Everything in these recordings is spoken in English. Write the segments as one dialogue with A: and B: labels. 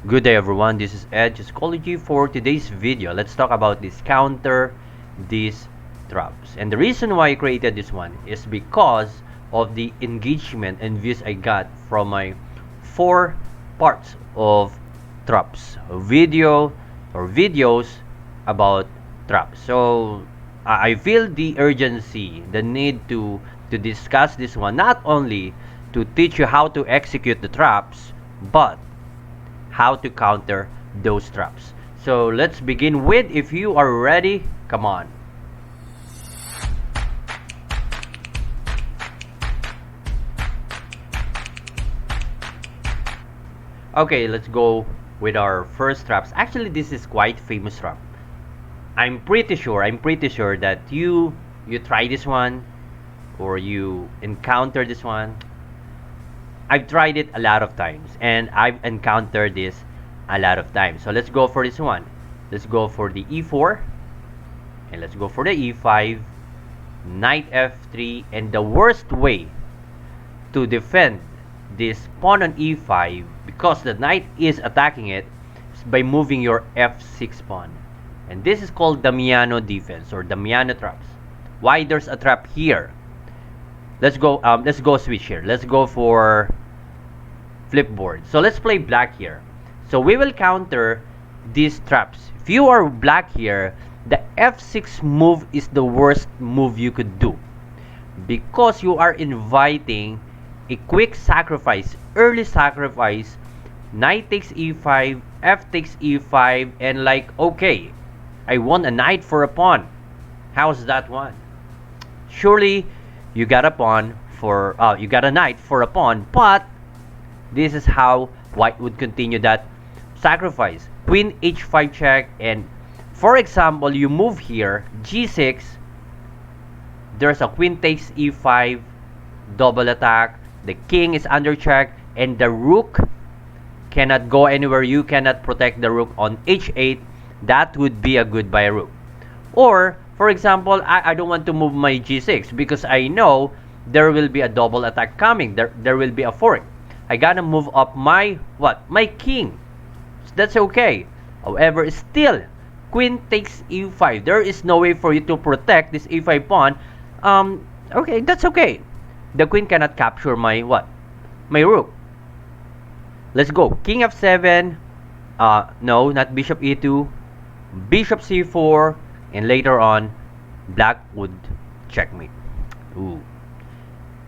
A: Good day everyone, this is Ed Psychology. For today's video, let's talk about this counter these traps. And the reason why I created this one is because of the engagement and views I got from my 4 parts of traps, videos about traps. So I feel the urgency, the need to discuss this one, not only to teach you how to execute the traps, but how to counter those traps. So let's begin with, if you are ready, come on. Okay, let's go with our first traps. Actually, this is quite famous trap. I'm pretty sure that you try this one or you encounter this one. I've tried it a lot of times and I've encountered this a lot of times. So let's go for this one. Let's go for the e4 and let's go for the e5, knight f3, and the worst way to defend this pawn on e5, because the knight is attacking it, is by moving your f6 pawn. And this is called the Miano defense or the Miano traps. Why there's a trap here? Let's go switch here. Let's go for flipboard. So let's play black here. So we will counter these traps. If you are black here, the f6 move is the worst move you could do, because you are inviting a quick sacrifice, early sacrifice. Knight takes e5, f takes e5, and like, okay, I want a knight for a pawn. How's that one? Surely you got a pawn for you got a knight for a pawn, but this is how white would continue that sacrifice. Queen h5 check, and for example, you move here g6, there's a queen takes e5, double attack, the king is under check, and the rook cannot go anywhere. You cannot protect the rook on h8. That would be a goodbye rook. Or for example, I don't want to move my g6 because I know there will be a double attack coming. There will be a fork. I gotta move up my my king. That's okay. However, still, queen takes e5. There is no way for you to protect this e5 pawn. Okay, that's okay. The queen cannot capture my my rook. Let's go. King f7. No, not bishop e2. Bishop c4. And later on, black would checkmate. Ooh.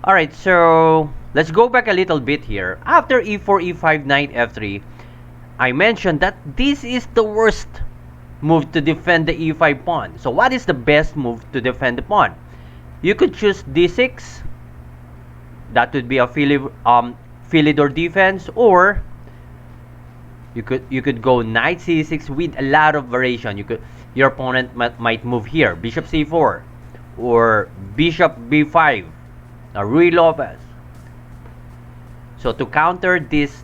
A: Alright, so let's go back a little bit here. After e4, e5, knight f3, I mentioned that this is the worst move to defend the e5 pawn. So what is the best move to defend the pawn? You could choose d6. That would be a Philidor defense, or you could go knight c6 with a lot of variation. Your opponent might move here, bishop c4, or bishop b5, Ruy Lopez. So to counter these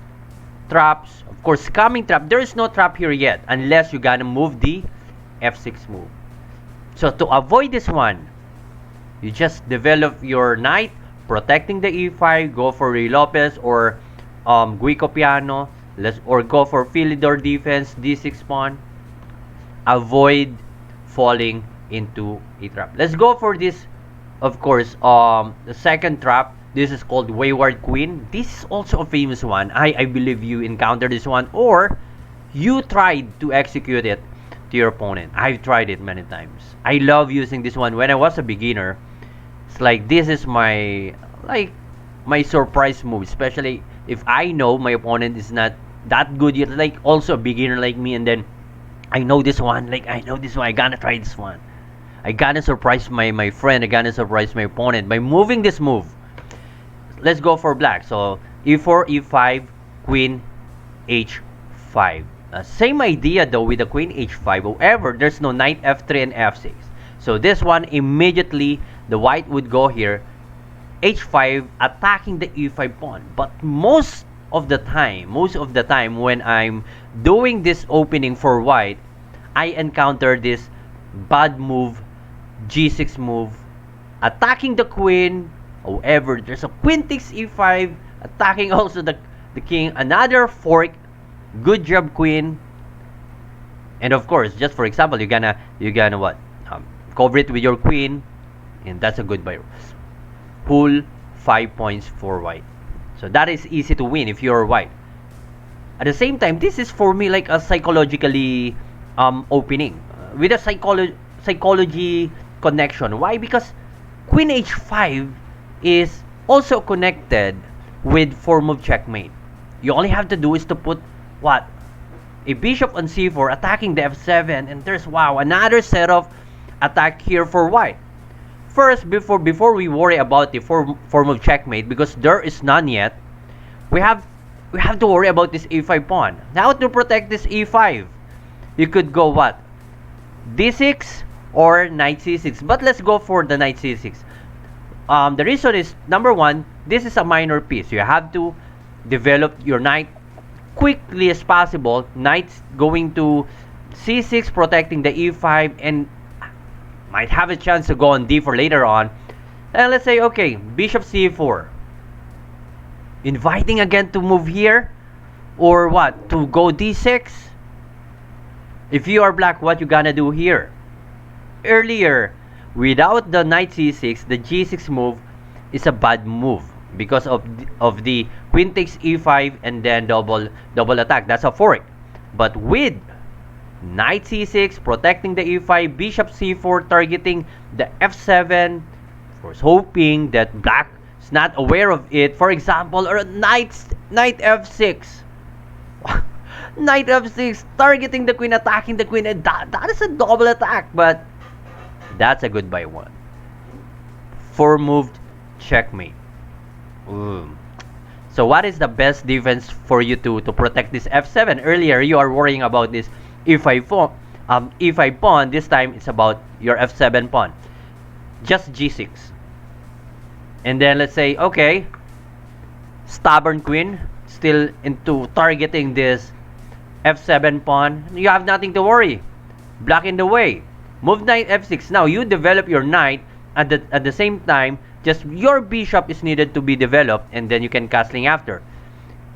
A: traps, of course, coming trap, there is no trap here yet unless you gonna move the f6 move. So to avoid this one, you just develop your knight, protecting the e5, go for Ruy Lopez or Guico Piano, or go for Philidor defense, d6 pawn. Avoid falling into a trap. Let's go for this, of course, the second trap. This is called Wayward Queen. This is also a famous one. I believe you encountered this one, or you tried to execute it to your opponent. I've tried it many times. I love using this one when I was a beginner. It's like, this is my surprise move, especially if I know my opponent is not that good yet, like also a beginner like me, and then I know this one, I gotta try this one. I gotta surprise my friend, I gotta surprise my opponent by moving this move. Let's go for black. So e4, e5, queen h5. Same idea though with the queen h5. However, there's no knight f3 and f6. So this one, immediately the white would go here, h5, attacking the e5 pawn. But most of the time when I'm doing this opening for white, I encounter this bad move, g6 move, attacking the queen. However, there's a queen takes e5, attacking also the king. Another fork Good job, queen. And of course, just for example, you're gonna what? Cover it with your queen, and that's a good buy. Pull 5 points for white. So that is easy to win if you're white. At the same time, this is for me like a psychologically opening with a psychology connection. Why? Because Queen H5 is also connected with 4-move checkmate. You only have to do is to put what? A bishop on c4 attacking the f7, and there's wow, another set of attack here for white. First, before we worry about the 4-move checkmate, because there is none yet, we have to worry about this e5 pawn. Now to protect this e5, you could go what? d6 or knight c6. But let's go for the knight c6. The reason is, number one, this is a minor piece. You have to develop your knight quickly as possible. Knight's going to c6, protecting the e5, and might have a chance to go on d4 later on. And let's say, okay, bishop c4. Inviting again to move here, or what? To go d6. If you are black, what you gonna do here? Earlier, without the knight c6, the g6 move is a bad move because of the queen takes e5 and then double attack. That's a fork. But with knight c6 protecting the e5, bishop c4 targeting the f7, of course hoping that black is not aware of it. For example, or knight f6. Knight f6 targeting the queen, attacking the queen, and that is a double attack, but that's a goodbye one. 4-move checkmate. So what is the best defense for you to protect this f7? Earlier you are worrying about this e5 pawn. This time it's about your f7 pawn. Just g6. And then let's say, okay, stubborn queen still into targeting this f7 pawn. You have nothing to worry. Black in the way. Move knight f6. Now you develop your knight at the same time. Just your bishop is needed to be developed, and then you can castling after.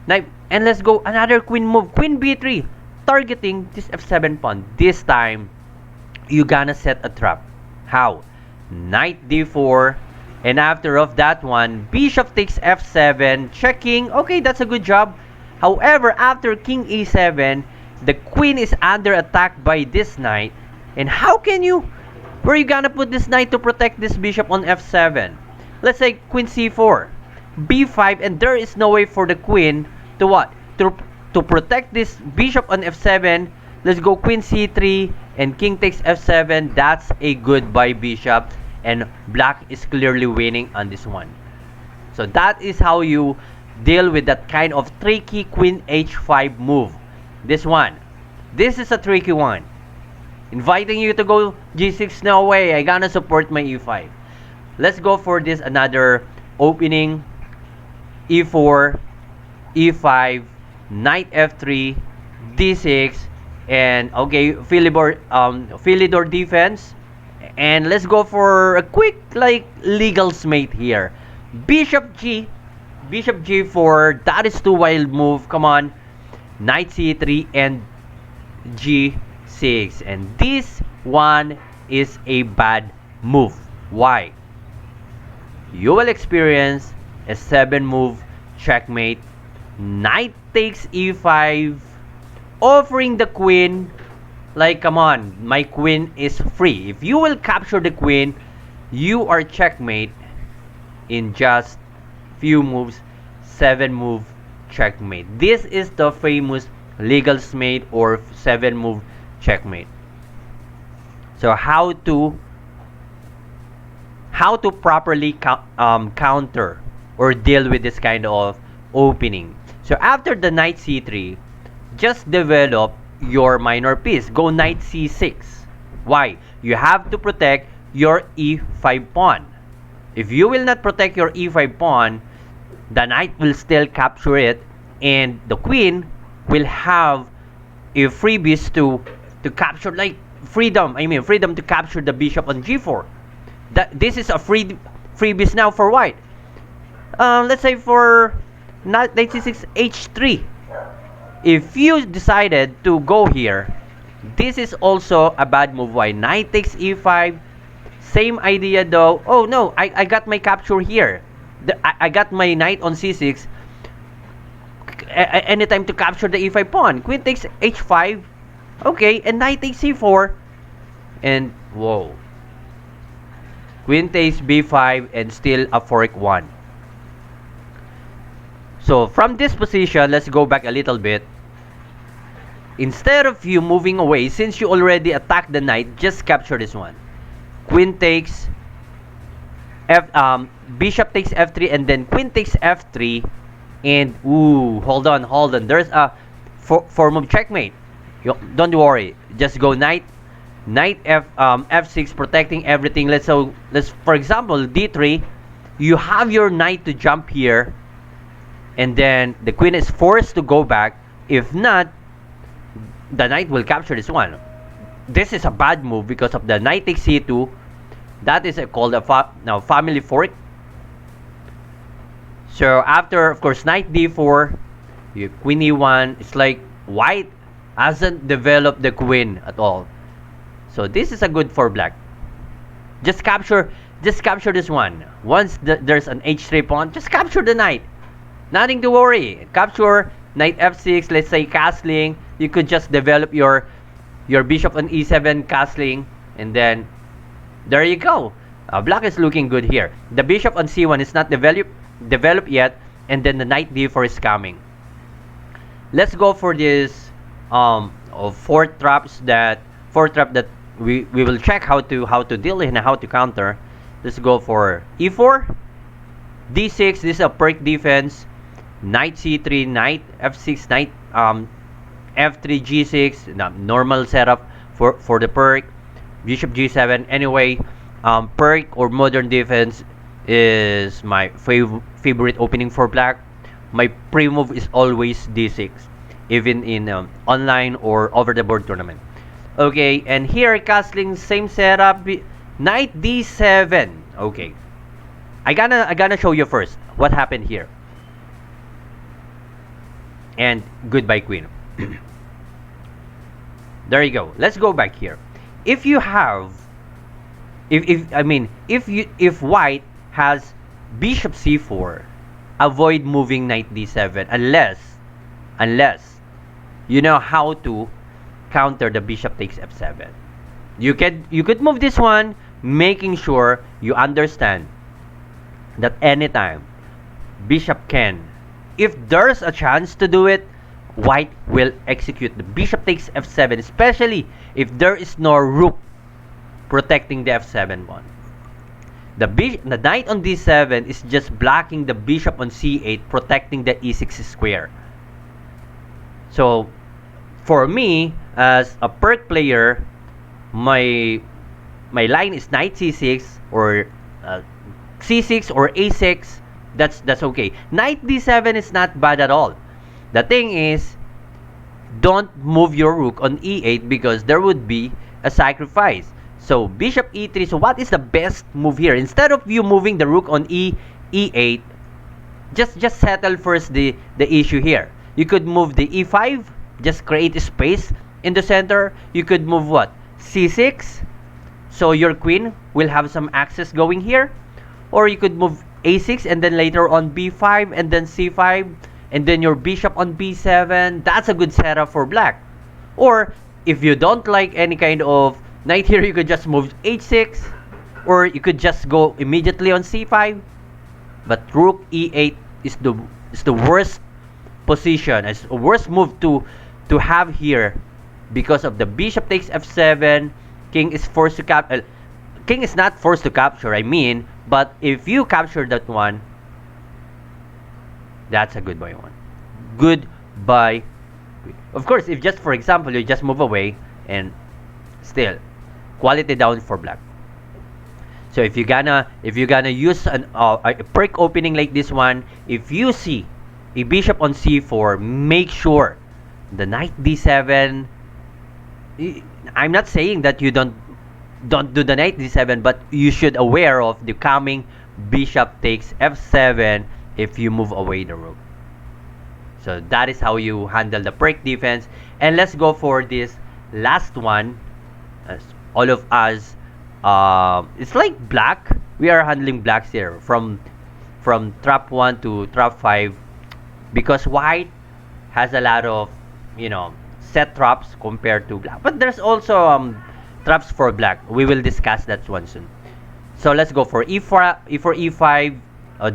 A: Knight, and let's go another queen move. Queen b3, targeting this f7 pawn. This time, you gonna set a trap. How? Knight d4, and after of that one, bishop takes f7, checking. Okay, that's a good job. However, after king e7, the queen is under attack by this knight. And how can you, where are you gonna put this knight to protect this bishop on f7? Let's say queen c4, b5, and there is no way for the queen to what? To protect this bishop on f7. Let's go queen c3 and king takes f7. That's a goodbye bishop, and black is clearly winning on this one. So that is how you deal with that kind of tricky queen h5 move. This is a tricky one. Inviting you to go g6, no way, I gonna support my e5. Let's go for this another opening. e4, e5, knight f3, d6, and okay, Philidor defense. And let's go for a quick like legal mate here. Bishop g4, that is too wild move. Come on. Knight c3 and g6, and this one is a bad move. Why? You will experience a 7-move checkmate. Knight takes e5, offering the queen like, come on, my queen is free. If you will capture the queen, you are checkmate in just few moves. 7-move checkmate. This is the famous legal mate or 7-move checkmate. So how to properly counter or deal with this kind of opening. So after the knight c3, just develop your minor piece. Go knight c6. Why? You have to protect your e5 pawn. If you will not protect your e5 pawn, the knight will still capture it, and the queen will have a freebies to capture, like freedom to capture the bishop on g4. This is a freebies now for white. Let's say for knight c6 h3. If you decided to go here, this is also a bad move. Why? Knight takes e5. Same idea though. Oh no, I got my capture here. I got my knight on c6. Anytime to capture the e5 pawn. Queen takes h5. Okay, and knight takes c4. And whoa. Queen takes b5 and still a fork 1. So from this position, let's go back a little bit. Instead of you moving away, since you already attacked the knight, just capture this one. Queen takes bishop takes f3, and then queen takes f3, and ooh, hold on. There's a form of checkmate. Don't worry, just go knight f6, protecting everything. Let's for example d3. You have your knight to jump here, and then the queen is forced to go back. If not, the knight will capture this one. This is a bad move because of the knight takes c2. That is called a family fork. So after, of course, knight d4, you queen e1. It's like white hasn't developed the queen at all. So this is a good for black. Just capture this one. Once there's an h3 pawn, just capture the knight. Nothing to worry. Capture knight f6. Let's say castling. You could just develop your bishop on e7 castling, and then there you go. Black is looking good here. The bishop on c1 is not developed yet, and then the knight d4 is coming. Let's go for this fourth trap that we will check how to deal and how to counter. Let's go for e4, d6. This is a perk defense. Knight c3, knight f6, knight f3, g6. Normal setup for the perk. Bishop g7. Anyway, perk or modern defense is my favorite opening for black. My pre-move is always d6, even in online or over the board tournament. Okay, and here castling, same setup. Knight d7. Okay, I gonna show you first what happened here. And goodbye queen. There you go. Let's go back here. If you have, if white has bishop c4, avoid moving knight d7 unless you know how to counter the bishop takes f7. You could move this one, making sure you understand that anytime bishop can, if there's a chance to do it, white will execute the bishop takes f7, especially if there is no rook protecting the f7 pawn. The knight on d7 is just blocking the bishop on c8, protecting the e6 square. So for me, as a perk player, my line is knight c6 or c6 or a6. That's okay. Knight d7 is not bad at all. The thing is, don't move your rook on e8 because there would be a sacrifice. So bishop e3. So what is the best move here? Instead of you moving the rook on e8, just settle first the issue here. You could move the e5, just create a space in the center. You could move what? c6. So your queen will have some access going here. Or you could move a6 and then later on b5 and then c5 and then your bishop on b7. That's a good setup for black. Or if you don't like any kind of knight here, you could just move h6, or you could just go immediately on c5. But rook e8 is the worst position, it's the worst move to have here because of the bishop takes f7. King is forced to capture. King is not forced to capture, but if you capture that one, that's a goodbye one. Goodbye. Of course, if just for example you just move away, and still quality down for black. So if you're gonna use a perk opening like this one, if you see a bishop on c4, make sure the knight d7. I'm not saying that you don't do the knight d7, but you should aware of the coming bishop takes f7 if you move away the rook. So that is how you handle the break defense. And let's go for this last one. As all of us, it's like black. We are handling blacks here from trap 1 to trap 5, because white has a lot of, set traps compared to black. But there's also traps for black. We will discuss that one soon. So let's go for e4, e5.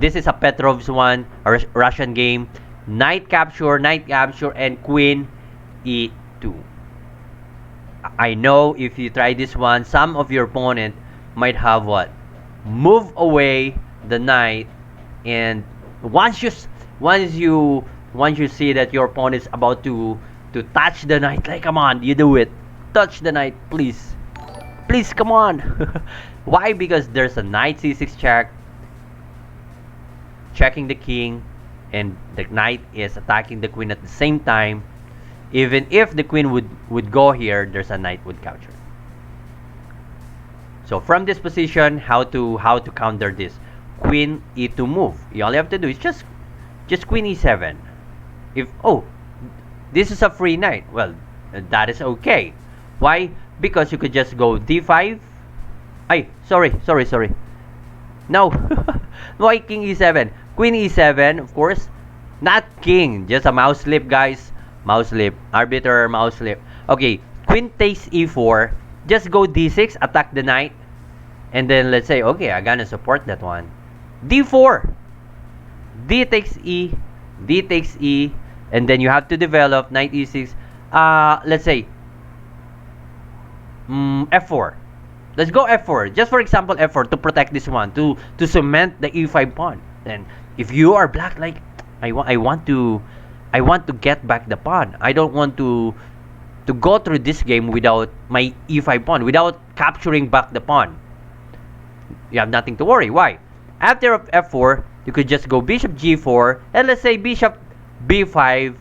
A: This is a Petrov's one, a Russian game. Knight capture, and queen e2. I know if you try this one, some of your opponent might have what? Move away the knight, and once you see that your opponent is about to touch the knight, like, come on, you do it. Touch the knight, please. Please, come on. Why? Because there's a knight c6 check, checking the king, and the knight is attacking the queen at the same time. Even if the queen would go here, there's a knight would capture. So from this position, how to counter this? Queen e2 move. You all you have to do is just queen e7. If this is a free knight, well, that is okay. Why? Because you could just go d5. Sorry. No. Why king e7? Queen e7, of course. Not king, just a mouse slip, guys. Mouse slip. Arbiter mouse slip. Okay, queen takes e4. Just go d6, attack the knight. And then let's say, okay, I'm gonna support that one. d4. D takes e. And then you have to develop knight e6. Let's say f4. Let's go f4. Just for example, f4 to protect this one, to cement the e5 pawn. And if you are black, like, I want to get back the pawn. I don't want to go through this game without my e5 pawn, without capturing back the pawn. You have nothing to worry. Why? After f4, you could just go bishop g4, and let's say bishop b5,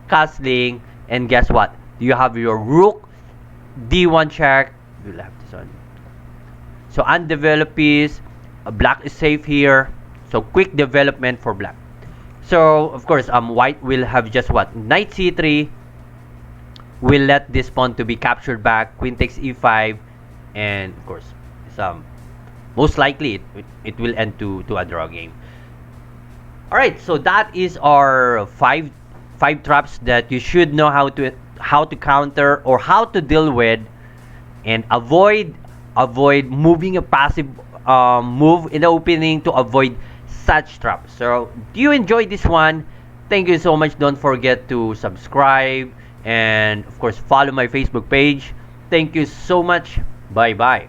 A: castling, and guess what? You have your rook d1 check. You'll have this one. So undeveloped piece. Black is safe here. So quick development for black. So of course, white will have just what? Knight c3. Will let this pawn to be captured back. Queen takes e5, and of course, most likely it will end to a draw game. All right, so that is our five traps that you should know how to counter or how to deal with, and avoid moving a passive move in the opening to avoid such traps. So, do you enjoy this one? Thank you so much. Don't forget to subscribe and of course follow my Facebook page. Thank you so much. Bye bye.